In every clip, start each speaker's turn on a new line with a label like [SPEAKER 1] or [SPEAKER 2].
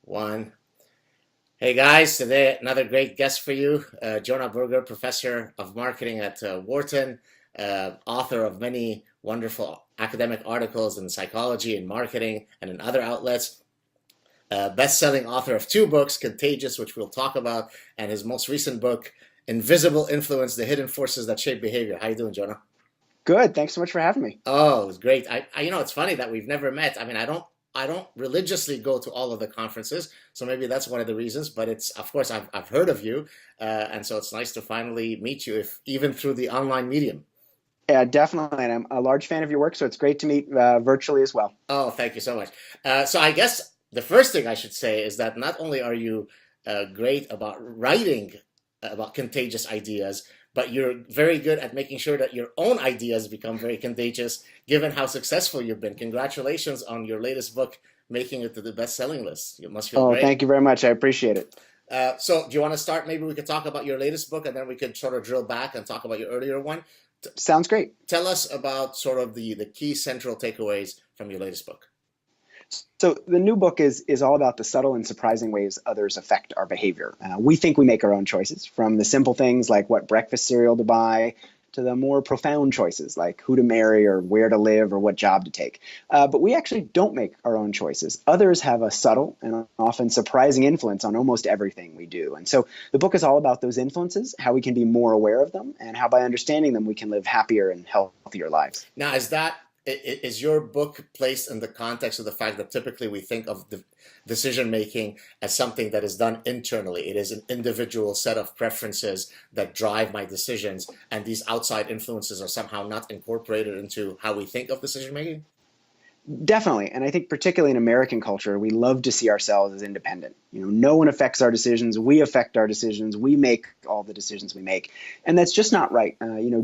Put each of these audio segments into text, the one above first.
[SPEAKER 1] One. Hey guys, today another great guest for you, Jonah Berger, professor of marketing at Wharton, author of many wonderful academic articles in psychology and marketing and in other outlets, best-selling author of two books, Contagious, which we'll talk about, and his most recent book, Invisible Influence: The Hidden Forces That Shape Behavior. How you doing, Jonah?
[SPEAKER 2] Good. Thanks so much for having me.
[SPEAKER 1] Oh, it was great. It's funny that we've never met. I mean, I don't religiously go to all of the conferences, so maybe that's one of the reasons. But it's, of course, I've heard of you, and so it's nice to finally meet you, if even through the online medium.
[SPEAKER 2] Yeah, definitely. And I'm a large fan of your work, so it's great to meet virtually as well.
[SPEAKER 1] Oh, thank you so much. So I guess the first thing I should say is that not only are you great about writing about contagious ideas, but you're very good at making sure that your own ideas become very contagious, given how successful you've been. Congratulations on your latest book making it to the best-selling list. You must feel
[SPEAKER 2] Oh,
[SPEAKER 1] great.
[SPEAKER 2] thank you very much. I appreciate it.
[SPEAKER 1] So do you want to start? Maybe we could talk about your latest book, and then we could sort of drill back and talk about your earlier one. T-
[SPEAKER 2] Sounds great.
[SPEAKER 1] Tell us about sort of the key central takeaways from your latest book.
[SPEAKER 2] So the new book is all about the subtle and surprising ways others affect our behavior. We think we make our own choices, from the simple things like what breakfast cereal to buy to the more profound choices like who to marry or where to live or what job to take. But we actually don't make our own choices. Others have a subtle and often surprising influence on almost everything we do. And so the book is all about those influences, how we can be more aware of them, and how by understanding them we can live happier and healthier lives.
[SPEAKER 1] Now, is your book placed in the context of the fact that typically we think of the decision making as something that is done internally? It is an individual set of preferences that drive my decisions, and these outside influences are somehow not incorporated into how we think of decision making?
[SPEAKER 2] Definitely. And I think particularly in American culture, we love to see ourselves as independent. No one affects our decisions. We affect our decisions. We make all the decisions we make. And that's just not right.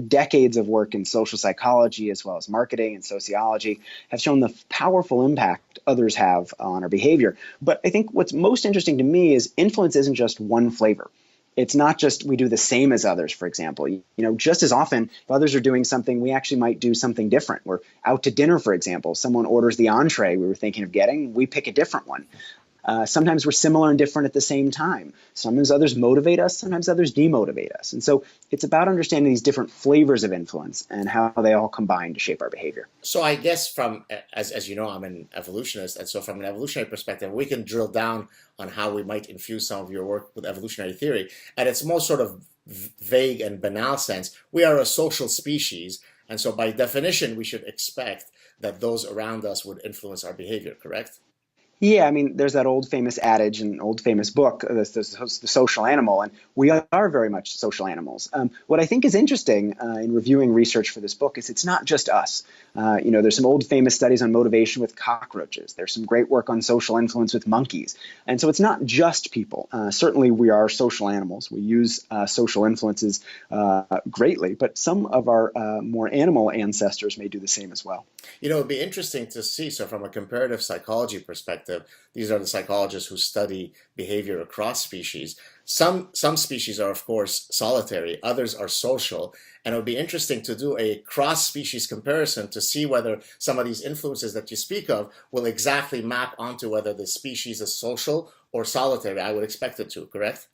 [SPEAKER 2] Decades of work in social psychology as well as marketing and sociology have shown the powerful impact others have on our behavior. But I think what's most interesting to me is influence isn't just one flavor. It's not just we do the same as others, for example. Just as often, if others are doing something, we actually might do something different. We're out to dinner, for example. Someone orders the entree we were thinking of getting. We pick a different one. Sometimes we're similar and different at the same time. Sometimes others motivate us. Sometimes others demotivate us. And so it's about understanding these different flavors of influence and how they all combine to shape our behavior.
[SPEAKER 1] So I guess from as you know, I'm an evolutionist, and so from an evolutionary perspective, we can drill down on how we might infuse some of your work with evolutionary theory. At its most sort of vague and banal sense, we are a social species, and so by definition, we should expect that those around us would influence our behavior, correct?
[SPEAKER 2] Yeah, I mean, there's that old famous adage and old famous book, the social animal, and we are very much social animals. What I think is interesting in reviewing research for this book is it's not just us. There's some old famous studies on motivation with cockroaches. There's some great work on social influence with monkeys. And so it's not just people. Certainly we are social animals. We use social influences greatly, but some of our more animal ancestors may do the same as well.
[SPEAKER 1] It'd be interesting to see. So, from a comparative psychology perspective, these are the psychologists who study behavior across species. Some species are, of course, solitary, others are social. And it would be interesting to do a cross-species comparison to see whether some of these influences that you speak of will exactly map onto whether the species is social or solitary. I would expect it to, correct?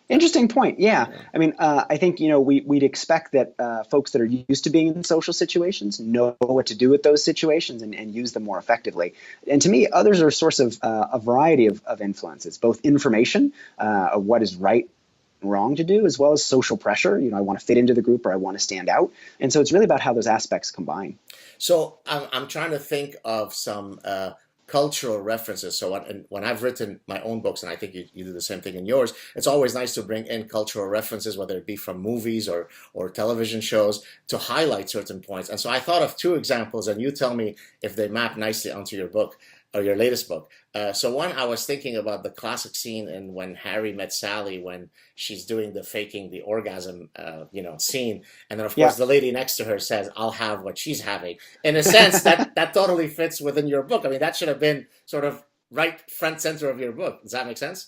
[SPEAKER 2] Interesting point. Yeah.
[SPEAKER 1] Yeah.
[SPEAKER 2] I mean, I think, we'd expect that folks that are used to being in social situations know what to do with those situations and use them more effectively. And to me, others are a source of a variety of influences, both information, of what is right and wrong to do, as well as social pressure. I want to fit into the group or I want to stand out. And so it's really about how those aspects combine.
[SPEAKER 1] So I'm trying to think of some cultural references. So when I've written my own books, and I think you do the same thing in yours, it's always nice to bring in cultural references, whether it be from movies or television shows, to highlight certain points. And so I thought of two examples, and you tell me if they map nicely onto your book or your latest book. So one, I was thinking about the classic scene in When Harry Met Sally, when she's doing the faking the orgasm, scene, and then of
[SPEAKER 2] Yeah.
[SPEAKER 1] course the lady next to her says, "I'll have what she's having." In a sense, that totally fits within your book. I mean, that should have been sort of right front center of your book. Does that make sense?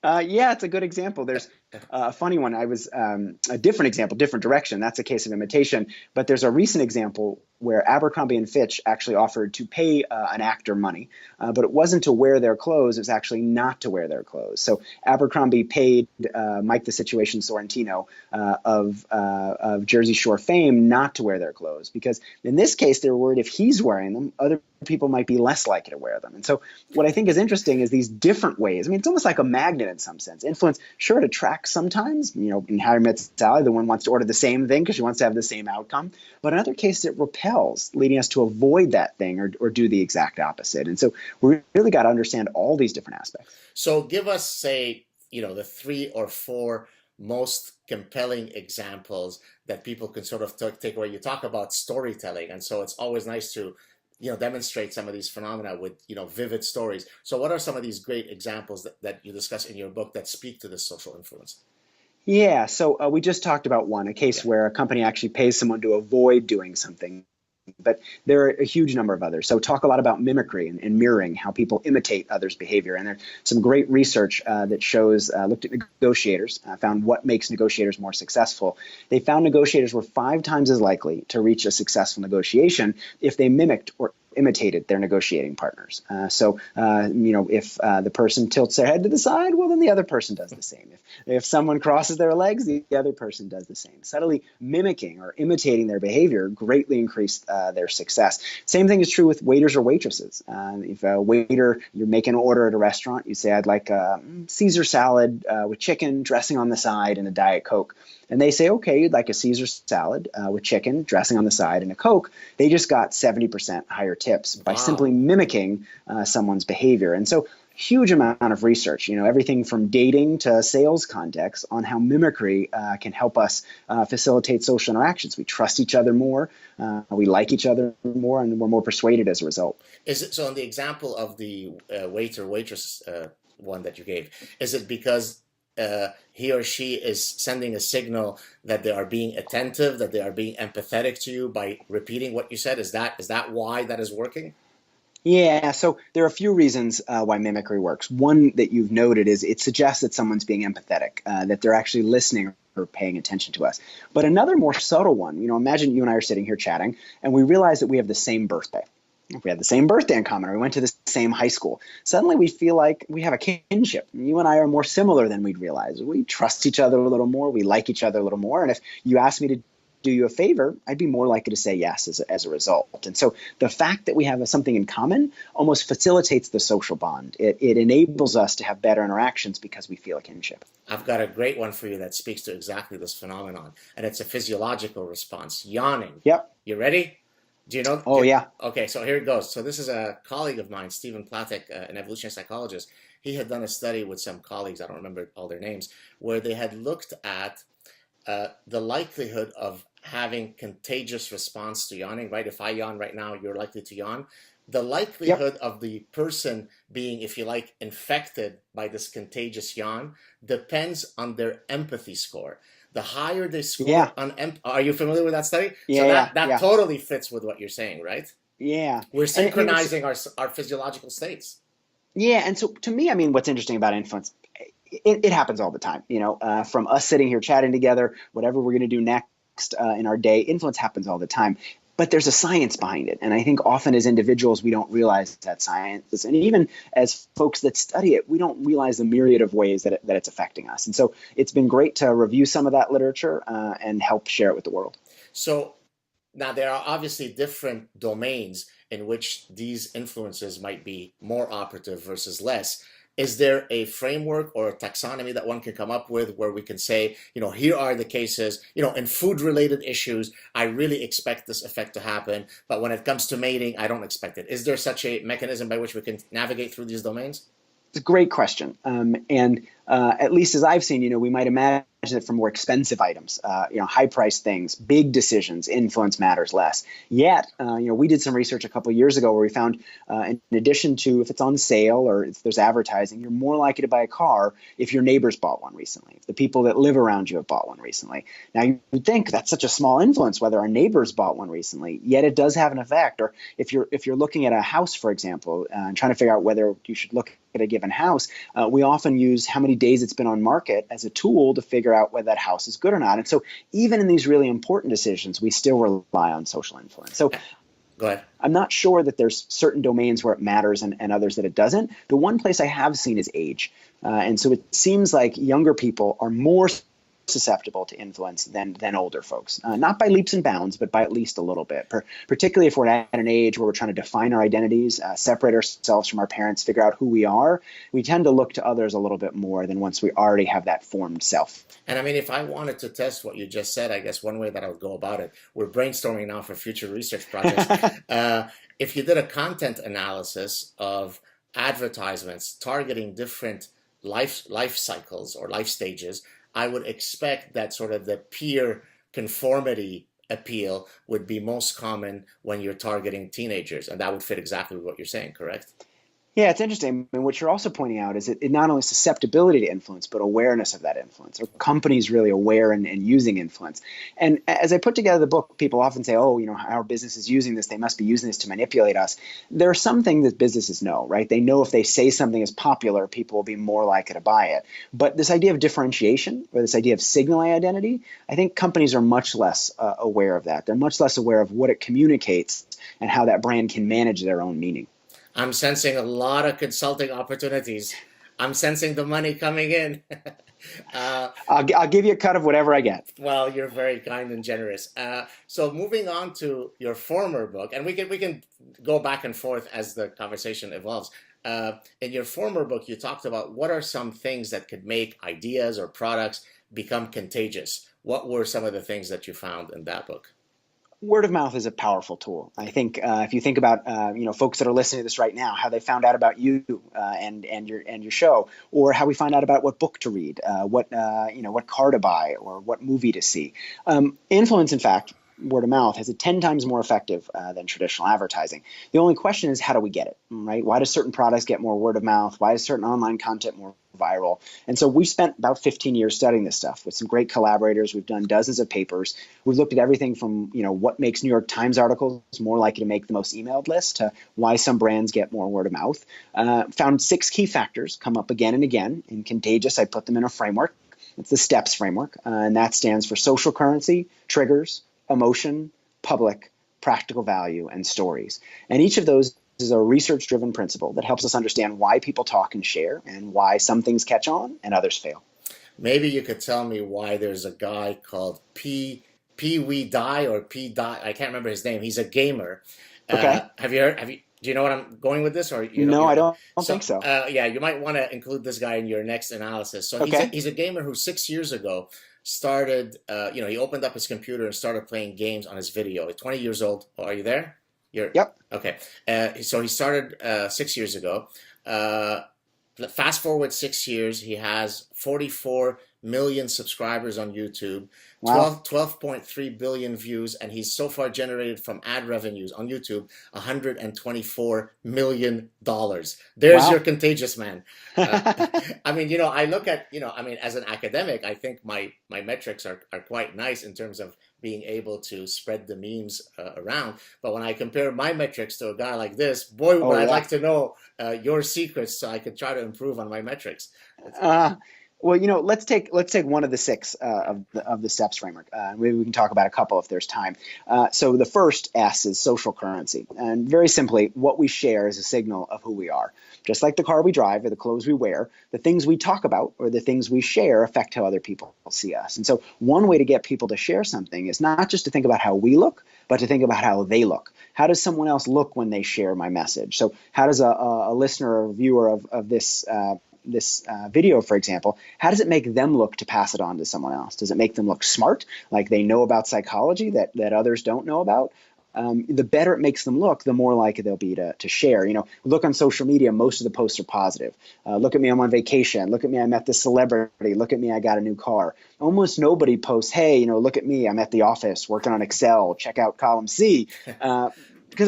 [SPEAKER 2] Yeah, it's a good example. There's A funny one. I was a different example, different direction. That's a case of imitation. But there's a recent example where Abercrombie and Fitch actually offered to pay an actor money, but it wasn't to wear their clothes. It was actually not to wear their clothes. So Abercrombie paid Mike the Situation Sorrentino of Jersey Shore fame not to wear their clothes, because in this case they were worried if he's wearing them, other people might be less likely to wear them. And so what I think is interesting is these different ways. I mean, it's almost like a magnet in some sense. Influence, sure, it attracts sometimes. You know, in How I Met Sally, the one wants to order the same thing because she wants to have the same outcome. But in other cases, it repels, leading us to avoid that thing or do the exact opposite. And so we really got to understand all these different aspects.
[SPEAKER 1] So give us, say, the 3 or 4 most compelling examples that people can sort of take away. You talk about storytelling, and so it's always nice to demonstrate some of these phenomena with vivid stories. So what are some of these great examples that you discuss in your book that speak to this social influence?
[SPEAKER 2] Yeah, so we just talked about one, a case where a company actually pays someone to avoid doing something. But there are a huge number of others. So talk a lot about mimicry and mirroring, how people imitate others' behavior. And there's some great research that shows, looked at negotiators, found what makes negotiators more successful. They found negotiators were 5 times as likely to reach a successful negotiation if they mimicked or imitated their negotiating partners. If the person tilts their head to the side, well, then the other person does the same. If someone crosses their legs, the other person does the same. Subtly mimicking or imitating their behavior greatly increased their success. Same thing is true with waiters or waitresses. If a waiter, you're making an order at a restaurant, you say, I'd like a Caesar salad with chicken, dressing on the side, and a Diet Coke. And they say, okay, you'd like a Caesar salad with chicken, dressing on the side, and a Coke. They just got 70% higher tips by simply mimicking someone's behavior. And so huge amount of research, everything from dating to sales context on how mimicry can help us facilitate social interactions. We trust each other more, we like each other more, and we're more persuaded as a result.
[SPEAKER 1] Is it so in the example of the waiter, waitress one that you gave, is it because he or she is sending a signal that they are being attentive, that they are being empathetic to you by repeating what you said? Is that why that is working?
[SPEAKER 2] Yeah, so there are a few reasons why mimicry works. One that you've noted is it suggests that someone's being empathetic, that they're actually listening or paying attention to us. But another more subtle one, imagine you and I are sitting here chatting, and we realize that we have the same birthday. If we have the same birthday in common, or we went to the same high school, suddenly we feel like we have a kinship. You and I are more similar than we'd realize. We trust each other a little more. We like each other a little more. And if you ask me to do you a favor, I'd be more likely to say yes as a result. And so the fact that we have something in common almost facilitates the social bond. It enables us to have better interactions because we feel a kinship.
[SPEAKER 1] I've got a great one for you that speaks to exactly this phenomenon, and it's a physiological response. Yawning.
[SPEAKER 2] Yep.
[SPEAKER 1] You ready? Do you know?
[SPEAKER 2] Oh, yeah.
[SPEAKER 1] Okay, so here it goes. So this is a colleague of mine, Stephen Platek, an evolutionary psychologist. He had done a study with some colleagues, I don't remember all their names, where they had looked at the likelihood of having contagious response to yawning, right? If I yawn right now, you're likely to yawn. The likelihood of the person being, if you like, infected by this contagious yawn depends on their empathy score. The higher they score on are you familiar with that study?
[SPEAKER 2] Yeah,
[SPEAKER 1] so that totally fits with what you're saying, right?
[SPEAKER 2] Yeah.
[SPEAKER 1] We're synchronizing our physiological states.
[SPEAKER 2] Yeah, and so to me, I mean, what's interesting about influence, it happens all the time. From us sitting here chatting together, whatever we're going to do next in our day, influence happens all the time. But there's a science behind it. And I think often as individuals, we don't realize that science. And even as folks that study it, we don't realize the myriad of ways that it's affecting us. And so it's been great to review some of that literature and help share it with the world.
[SPEAKER 1] So now there are obviously different domains in which these influences might be more operative versus less. Is there a framework or a taxonomy that one can come up with where we can say, here are the cases, in food-related issues, I really expect this effect to happen, but when it comes to mating, I don't expect it. Is there such a mechanism by which we can navigate through these domains?
[SPEAKER 2] It's a great question. And at least as I've seen, we might imagine it for more expensive items, high-priced things, big decisions, influence matters less. Yet, we did some research a couple of years ago where we found, in addition to if it's on sale or if there's advertising, you're more likely to buy a car if your neighbors bought one recently, if the people that live around you have bought one recently. Now, you'd think that's such a small influence whether our neighbors bought one recently, yet it does have an effect. Or if you're looking at a house, for example, and trying to figure out whether you should look at a given house, we often use how many early days it's been on market as a tool to figure out whether that house is good or not. And so even in these really important decisions, we still rely on social influence. So
[SPEAKER 1] Go ahead.
[SPEAKER 2] I'm not sure that there's certain domains where it matters and others that it doesn't. The one place I have seen is age. And so it seems like younger people are more susceptible to influence than older folks. Not by leaps and bounds, but by at least a little bit. Particularly if we're at an age where we're trying to define our identities, separate ourselves from our parents, figure out who we are, we tend to look to others a little bit more than once we already have that formed self.
[SPEAKER 1] And I mean, if I wanted to test what you just said, I guess one way that I would go about it, we're brainstorming now for future research projects. If you did a content analysis of advertisements targeting different life cycles or life stages, I would expect that sort of the peer conformity appeal would be most common when you're targeting teenagers. And that would fit exactly what you're saying, correct?
[SPEAKER 2] Yeah, it's interesting. I mean, what you're also pointing out is it not only susceptibility to influence, but awareness of that influence. Are companies really aware and using influence? And as I put together the book, people often say, oh, our business is using this. They must be using this to manipulate us. There are some things that businesses know, right? They know if they say something is popular, people will be more likely to buy it. But this idea of differentiation or this idea of signaling identity, I think companies are much less aware of that. They're much less aware of what it communicates and how that brand can manage their own meaning.
[SPEAKER 1] I'm sensing a lot of consulting opportunities. I'm sensing the money coming in.
[SPEAKER 2] I'll give you a cut of whatever I get.
[SPEAKER 1] Well, you're very kind and generous. So moving on to your former book, and we can go back and forth as the conversation evolves. In your former book, you talked about what are some things that could make ideas or products become contagious. What were some of the things that you found in that book?
[SPEAKER 2] Word of mouth is a powerful tool. I think if you think about folks that are listening to this right now, how they found out about you and your show, or how we find out about what book to read, what car to buy, or what movie to see. Influence, in fact, word of mouth has a 10 times more effective than traditional advertising. The only question is, how do we get it, right? Why do certain products get more word of mouth? Why is certain online content more viral? And so we've spent about 15 years studying this stuff with some great collaborators. We've done dozens of papers. We've looked at everything from, what makes New York Times articles more likely to make the most emailed list to why some brands get more word of mouth. Found 6 key factors come up again and again. In Contagious, I put them in a framework. It's the STEPS framework, and that stands for social currency, triggers, emotion, public, practical value, and stories. And each of those is a research-driven principle that helps us understand why people talk and share and why some things catch on and others fail.
[SPEAKER 1] Maybe you could tell me why there's a guy called P We Die or P Die. I can't remember his name. He's a gamer.
[SPEAKER 2] Okay.
[SPEAKER 1] Do you know what I'm going with this? Or
[SPEAKER 2] No, I don't think so.
[SPEAKER 1] Yeah, you might want to include this guy in your next analysis. So
[SPEAKER 2] Okay.
[SPEAKER 1] he's a gamer who 6 years ago started, he opened up his computer and started playing games on his video. He's 20 years old. Oh, are you there?
[SPEAKER 2] Yep.
[SPEAKER 1] Okay. So he started 6 years ago. Fast forward 6 years, he has 44 million subscribers on YouTube,
[SPEAKER 2] Wow.
[SPEAKER 1] 12.3 billion views, and he's so far generated from ad revenues on YouTube $124 million. There's
[SPEAKER 2] Wow.
[SPEAKER 1] your contagious man. I mean, I look at, as an academic, I think my metrics are quite nice in terms of being able to spread the memes around. But when I compare my metrics to a guy like this, boy, would I like to know your secrets so I could try to improve on my metrics.
[SPEAKER 2] Well, let's take one of the 6 of the STEPS framework. Maybe we can talk about a couple if there's time. So the first S is social currency, and very simply, what we share is a signal of who we are. Just like the car we drive or the clothes we wear, the things we talk about or the things we share affect how other people see us. And so one way to get people to share something is not just to think about how we look, but to think about how they look. How does someone else look when they share my message? So how does a listener or viewer of this video, for example, how does it make them look to pass it on to someone else? Does it make them look smart, like they know about psychology that others don't know about? The better it makes them look, the more likely they'll be to share. Look on social media, most of the posts are positive. Look at me, I'm on vacation. Look at me, I met this celebrity. Look at me, I got a new car. Almost nobody posts, hey, look at me, I'm at the office working on Excel. Check out column C, because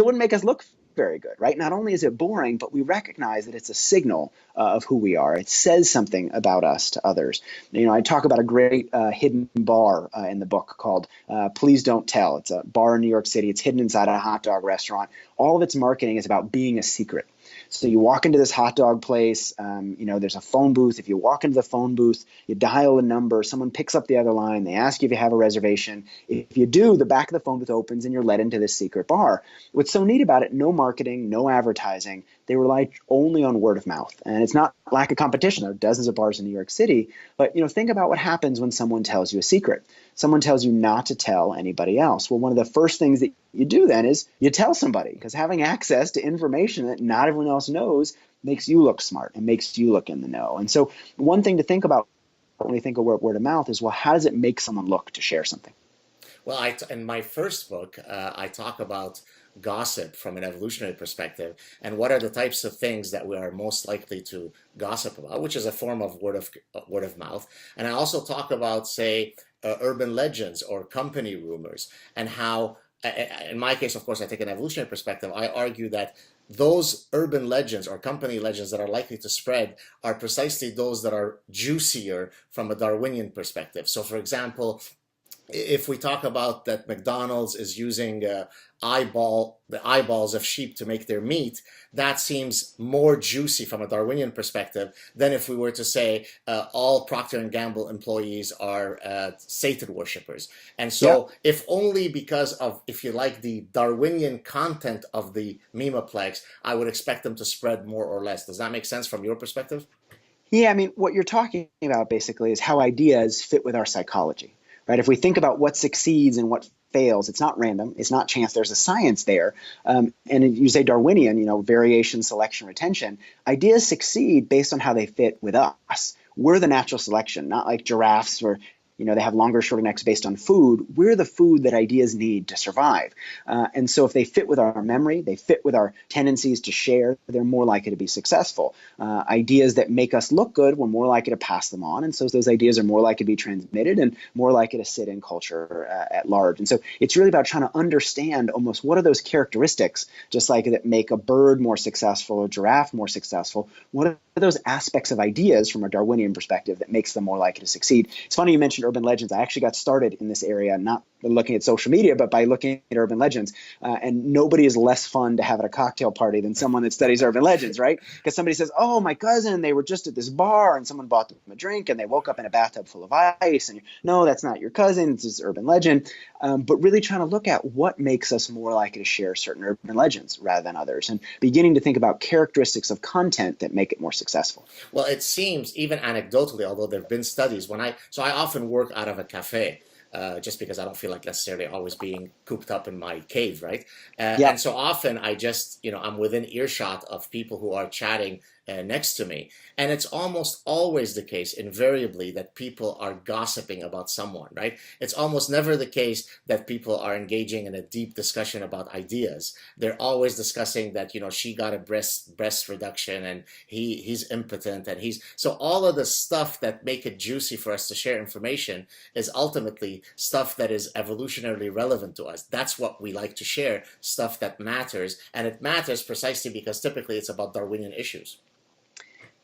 [SPEAKER 2] it wouldn't make us look very good, right? Not only is it boring, but we recognize that it's a signal of who we are. It says something about us to others. I talk about a great hidden bar in the book called Please Don't Tell. It's a bar in New York City. It's hidden inside a hot dog restaurant. All of its marketing is about being a secret. So you walk into this hot dog place, there's a phone booth. If you walk into the phone booth, you dial a number, someone picks up the other line, they ask you if you have a reservation. If you do, the back of the phone booth opens and you're led into this secret bar. What's so neat about it, no marketing, no advertising. They rely only on word of mouth. And it's not lack of competition. There are dozens of bars in New York City. But think about what happens when someone tells you a secret. Someone tells you not to tell anybody else. Well, one of the first things that you do then is you tell somebody, because having access to information that not everyone else knows makes you look smart and makes you look in the know. And so one thing to think about when we think of word of mouth is, well, how does it make someone look to share something?
[SPEAKER 1] Well, in my first book, I talk about gossip from an evolutionary perspective and what are the types of things that we are most likely to gossip about, which is a form of word of mouth. And I also talk about, say, urban legends or company rumors, and how, in my case, of course, I take an evolutionary perspective. I argue that those urban legends or company legends that are likely to spread are precisely those that are juicier from a Darwinian perspective. So, for example, if we talk about that McDonald's is using the eyeballs of sheep to make their meat, that seems more juicy from a Darwinian perspective than if we were to say all Procter and Gamble employees are Satan worshippers. And so, if only because of, if you like, the Darwinian content of the memeplex, I would expect them to spread more or less. Does that make sense from your perspective?
[SPEAKER 2] Yeah, I mean, what you're talking about basically is how ideas fit with our psychology, right? If we think about what succeeds and what fails, it's not random, it's not chance, there's a science there. And you say Darwinian, variation, selection, retention. Ideas succeed based on how they fit with us. We're the natural selection, not like giraffes or they have longer, shorter necks based on food. We're the food that ideas need to survive. And so if they fit with our memory, they fit with our tendencies to share, they're more likely to be successful. Ideas that make us look good, we're more likely to pass them on. And so those ideas are more likely to be transmitted and more likely to sit in culture at large. And so it's really about trying to understand almost what are those characteristics, just like that make a bird more successful or a giraffe more successful. What are those aspects of ideas from a Darwinian perspective that makes them more likely to succeed? It's funny you mentioned urban legends. I actually got started in this area, not by looking at social media, but by looking at urban legends. And nobody is less fun to have at a cocktail party than someone that studies urban legends, right? Because somebody says, oh, my cousin, they were just at this bar and someone bought them a drink and they woke up in a bathtub full of ice. And no, that's not your cousin. It's this urban legend. But really trying to look at what makes us more likely to share certain urban legends rather than others, and beginning to think about characteristics of content that make it more successful.
[SPEAKER 1] Well, it seems, even anecdotally, although there have been studies, I often work out of a cafe. Just because I don't feel like necessarily always being cooped up in my cave, right? And so often I just, I'm within earshot of people who are chatting next to me. And it's almost always the case, invariably, that people are gossiping about someone, right? It's almost never the case that people are engaging in a deep discussion about ideas. They're always discussing that, she got a breast reduction and he's impotent and so all of the stuff that make it juicy for us to share information is ultimately stuff that is evolutionarily relevant to us. That's what we like to share, stuff that matters. And it matters precisely because typically it's about Darwinian issues.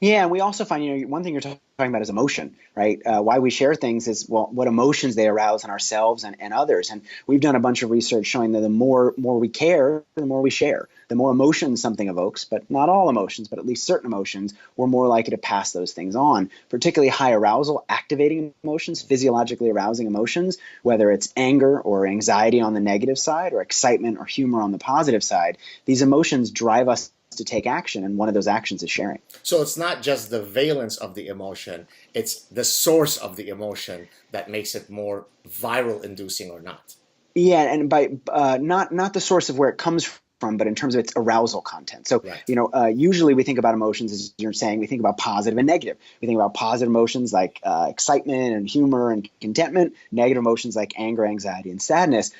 [SPEAKER 2] Yeah, and we also find, one thing you're talking about is emotion, right? Why we share things is, well, what emotions they arouse in ourselves and others. And we've done a bunch of research showing that the more we care, the more we share. The more emotions something evokes, but not all emotions, but at least certain emotions, we're more likely to pass those things on. Particularly high arousal, activating emotions, physiologically arousing emotions, whether it's anger or anxiety on the negative side or excitement or humor on the positive side. These emotions drive us to take action, and one of those actions is sharing.
[SPEAKER 1] So it's not just the valence of the emotion, it's the source of the emotion that makes it more viral inducing or not.
[SPEAKER 2] Yeah, and by not the source of where it comes from, but in terms of its arousal content. So, right. Usually we think about emotions, as you're saying, we think about positive and negative. We think about positive emotions like excitement and humor and contentment, negative emotions like anger, anxiety, and sadness.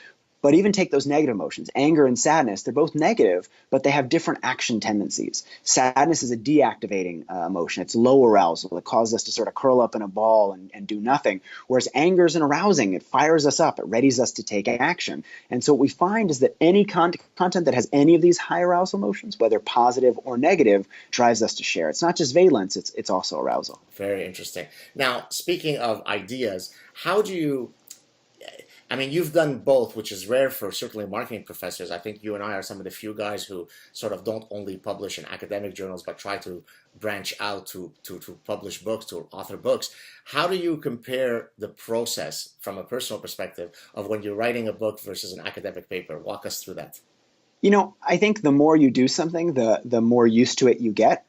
[SPEAKER 2] But even take those negative emotions, anger and sadness, they're both negative, but they have different action tendencies. Sadness is a deactivating emotion. It's low arousal. It causes us to sort of curl up in a ball and do nothing. Whereas anger is an arousing. It fires us up. It readies us to take action. And so what we find is that any content that has any of these high arousal emotions, whether positive or negative, drives us to share. It's not just valence, it's also arousal.
[SPEAKER 1] Very interesting. Now, speaking of ideas, how do you... I mean, you've done both, which is rare for certainly marketing professors. I think you and I are some of the few guys who sort of don't only publish in academic journals, but try to branch out to publish books, to author books. How do you compare the process from a personal perspective of when you're writing a book versus an academic paper? Walk us through that.
[SPEAKER 2] I think the more you do something, the more used to it you get.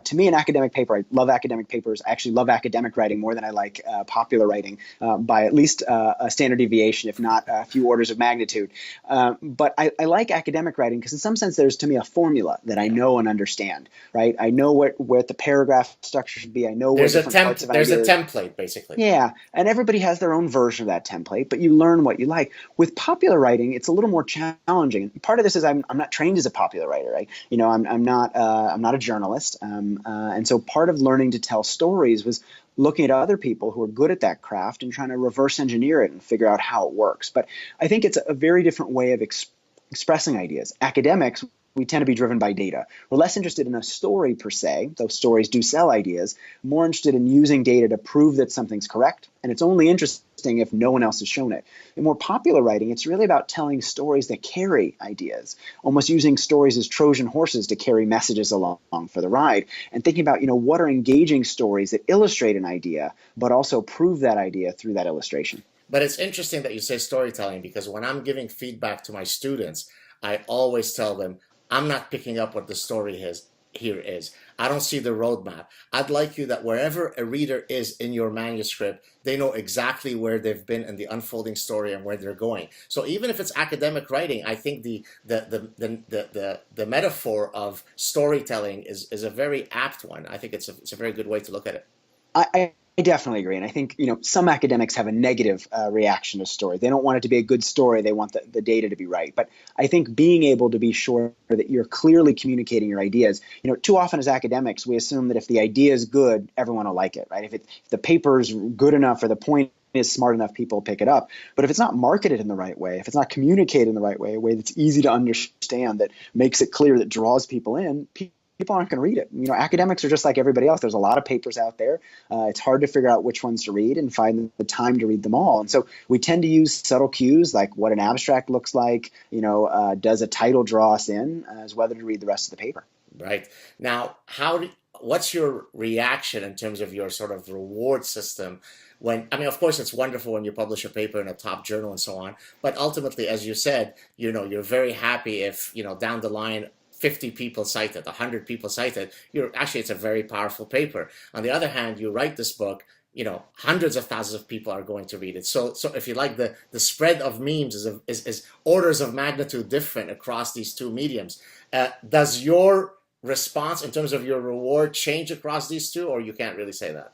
[SPEAKER 2] To me, an academic paper, I love academic papers. I actually love academic writing more than I like popular writing by at least a standard deviation, if not a few orders of magnitude. But I like academic writing because in some sense there's to me a formula that I know and understand, right? I know what the paragraph structure should be. I know where different parts of
[SPEAKER 1] There's a
[SPEAKER 2] ideas.
[SPEAKER 1] template, basically.
[SPEAKER 2] Yeah, and everybody has their own version of that template, but you learn what you like. With popular writing, it's a little more challenging. Part of this is I'm not trained as a popular writer, right? I'm not a journalist, and so part of learning to tell stories was looking at other people who are good at that craft and trying to reverse engineer it and figure out how it works. But I think it's a very different way of expressing ideas. Academics, we tend to be driven by data. We're less interested in a story per se, though stories do sell ideas, more interested in using data to prove that something's correct, and it's only interesting if no one else has shown it. In more popular writing, it's really about telling stories that carry ideas, almost using stories as Trojan horses to carry messages along for the ride, and thinking about, what are engaging stories that illustrate an idea, but also prove that idea through that illustration.
[SPEAKER 1] But it's interesting that you say storytelling because when I'm giving feedback to my students, I always tell them, I'm not picking up what the story here is. I don't see the roadmap. I'd like you that wherever a reader is in your manuscript, they know exactly where they've been in the unfolding story and where they're going. So even if it's academic writing, I think the metaphor of storytelling is a very apt one. I think it's a very good way to look at it.
[SPEAKER 2] I definitely agree. And I think, some academics have a negative reaction to story. They don't want it to be a good story. They want the data to be right. But I think being able to be sure that you're clearly communicating your ideas, too often as academics, we assume that if the idea is good, everyone will like it, right? If the paper is good enough or the point is smart enough, people pick it up. But if it's not marketed in the right way, if it's not communicated in the right way, a way that's easy to understand, that makes it clear, that draws people in, people aren't going to read it. Academics are just like everybody else. There's a lot of papers out there. It's hard to figure out which ones to read and find the time to read them all. And so we tend to use subtle cues like what an abstract looks like, does a title draw us in, as whether to read the rest of the paper.
[SPEAKER 1] Right. Now, what's your reaction in terms of your sort of reward system of course, it's wonderful when you publish a paper in a top journal and so on, but ultimately, as you said, you're very happy if, down the line, 50 people cite it, 100 people cite it, it's a very powerful paper. On the other hand, you write this book, hundreds of thousands of people are going to read it. So if you like, the spread of memes is orders of magnitude different across these two mediums. Does your response in terms of your reward change across these two, or you can't really say that?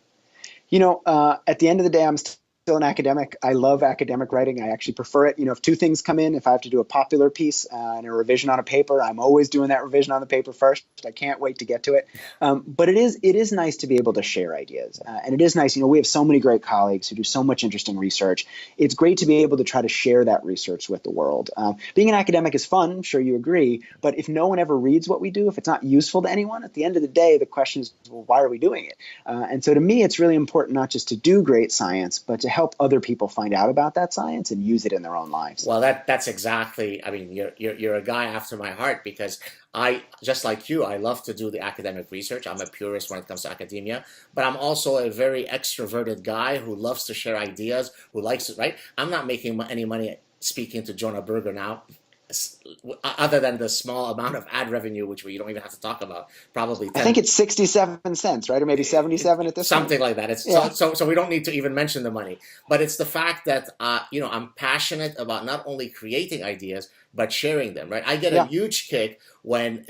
[SPEAKER 2] At the end of the day, I'm still an academic. I love academic writing. I actually prefer it. If two things come in, if I have to do a popular piece and a revision on a paper, I'm always doing that revision on the paper first. I can't wait to get to it. But it is nice to be able to share ideas. And it is nice, we have so many great colleagues who do so much interesting research. It's great to be able to try to share that research with the world. Being an academic is fun, I'm sure you agree, but if no one ever reads what we do, if it's not useful to anyone, at the end of the day, the question is, well, why are we doing it? And so to me, it's really important not just to do great science, but to help other people find out about that science and use it in their own lives.
[SPEAKER 1] Well, that's exactly. I mean, you're a guy after my heart because I, just like you, I love to do the academic research. I'm a purist when it comes to academia, but I'm also a very extroverted guy who loves to share ideas, who likes it. Right? I'm not making any money speaking to Jonah Berger now, other than the small amount of ad revenue, which we don't even have to talk about. Probably 10,
[SPEAKER 2] I think it's 67 cents, right? Or maybe 77 at this
[SPEAKER 1] something
[SPEAKER 2] point.
[SPEAKER 1] like that. It's
[SPEAKER 2] Yeah.
[SPEAKER 1] so we don't need to even mention the money, but it's the fact that I'm passionate about not only creating ideas but sharing them. Right? I get a huge kick when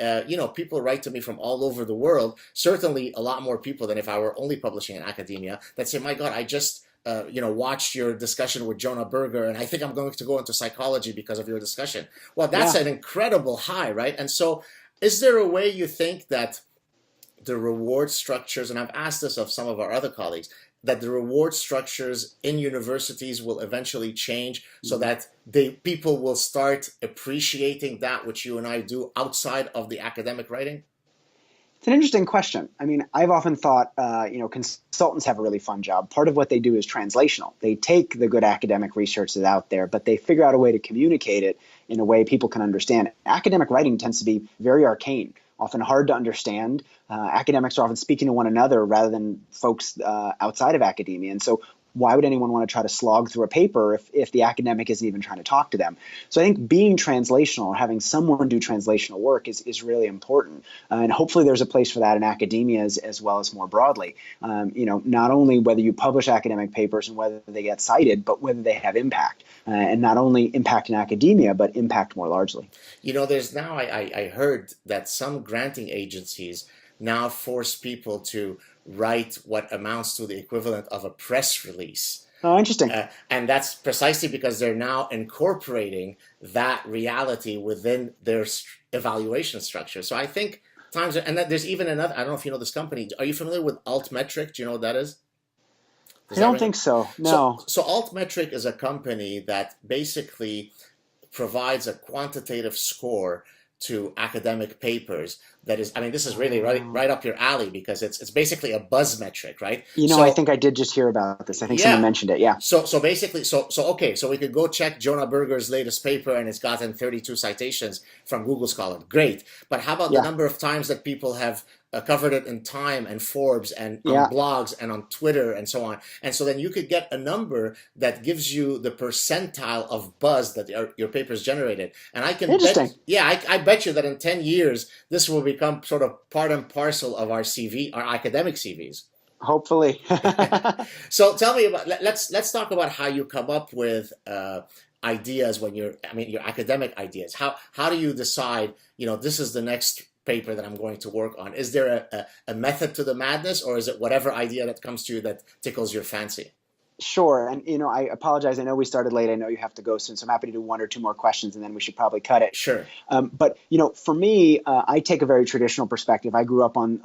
[SPEAKER 1] people write to me from all over the world. Certainly, a lot more people than if I were only publishing in academia that say, "My God, I just." Watched your discussion with Jonah Berger, and I think I'm going to go into psychology because of your discussion. Well, that's an incredible high, right? And so, is there a way you think that the reward structures, and I've asked this of some of our other colleagues, that the reward structures in universities will eventually change so that people will start appreciating that which you and I do outside of the academic writing?
[SPEAKER 2] It's an interesting question. I mean, I've often thought, consultants have a really fun job. Part of what they do is translational. They take the good academic research that's out there, but they figure out a way to communicate it in a way people can understand. Academic writing tends to be very arcane, often hard to understand. Academics are often speaking to one another rather than folks outside of academia. And so why would anyone want to try to slog through a paper if the academic isn't even trying to talk to them? So I think being translational or having someone do translational work is really important. And hopefully there's a place for that in academia as well as more broadly. Not only whether you publish academic papers and whether they get cited, but whether they have impact. And not only impact in academia, but impact more largely.
[SPEAKER 1] There's now, I heard that some granting agencies now force people to write what amounts to the equivalent of a press release.
[SPEAKER 2] Oh, interesting.
[SPEAKER 1] And that's precisely because they're now incorporating that reality within their evaluation structure. So I think times, and that there's even another, I don't know if you know this company. Are you familiar with Altmetric? Do you know what that is?
[SPEAKER 2] I don't think so. No.
[SPEAKER 1] So Altmetric is a company that basically provides a quantitative score to academic papers that is, I mean, this is really right up your alley because it's basically a buzz metric, right?
[SPEAKER 2] I think I did just hear about this. I think someone mentioned it, yeah.
[SPEAKER 1] So basically, okay, so we could go check Jonah Berger's latest paper and it's gotten 32 citations from Google Scholar. Great. But how about the number of times that people have covered it in Time and Forbes and on blogs and on Twitter and so on. And so then you could get a number that gives you the percentile of buzz that your paper's generated. And I can I bet you that in 10 years, this will become sort of part and parcel of our CV, our academic CVs.
[SPEAKER 2] Hopefully.
[SPEAKER 1] So tell me about, let's talk about how you come up with ideas when your academic ideas. How do you decide, this is the next paper that I'm going to work on? Is there a method to the madness, or is it whatever idea that comes to you that tickles your fancy?
[SPEAKER 2] Sure. And, I apologize. I know we started late. I know you have to go soon. So I'm happy to do one or two more questions and then we should probably cut it.
[SPEAKER 1] Sure.
[SPEAKER 2] But, for me, I take a very traditional perspective. I grew up on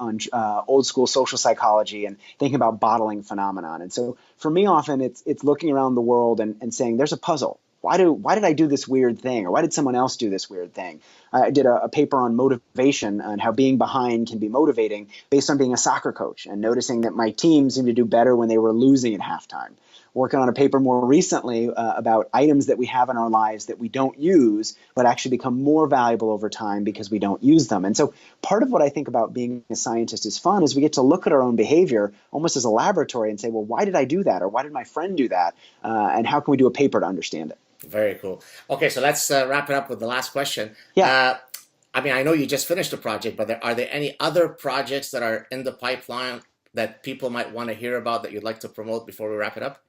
[SPEAKER 2] old school social psychology and thinking about bottling phenomenon. And so for me, often it's looking around the world and saying there's a puzzle. Why did I do this weird thing? Or why did someone else do this weird thing? I did a paper on motivation and how being behind can be motivating based on being a soccer coach and noticing that my team seemed to do better when they were losing at halftime. Working on a paper more recently about items that we have in our lives that we don't use, but actually become more valuable over time because we don't use them. And so part of what I think about being a scientist is fun is we get to look at our own behavior almost as a laboratory and say, well, why did I do that? Or why did my friend do that? And how can we do a paper to understand it?
[SPEAKER 1] Very cool. Okay, so let's wrap it up with the last question.
[SPEAKER 2] Yeah.
[SPEAKER 1] I know you just finished a project, but are there any other projects that are in the pipeline that people might want to hear about that you'd like to promote before we wrap it up?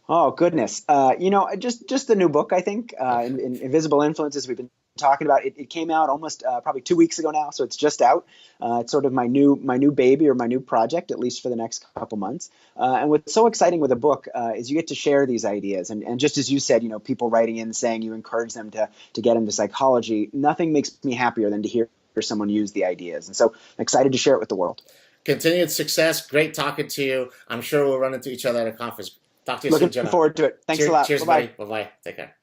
[SPEAKER 2] Oh, goodness. Just the new book, I think, in Invisible Influences we've been talking about. It came out almost probably 2 weeks ago now, so it's just out. It's sort of my new baby or my new project, at least for the next couple months. And what's so exciting with a book is you get to share these ideas. And just as you said, people writing in saying you encourage them to get into psychology. Nothing makes me happier than to hear someone use the ideas. And so I'm excited to share it with the world.
[SPEAKER 1] Continued success. Great talking to you. I'm sure we'll run into each other at a conference. Talk to you soon, Jonah.
[SPEAKER 2] Looking forward to it. Thanks a lot.
[SPEAKER 1] Cheers,
[SPEAKER 2] Bye-bye.
[SPEAKER 1] buddy. Bye-bye. Take care.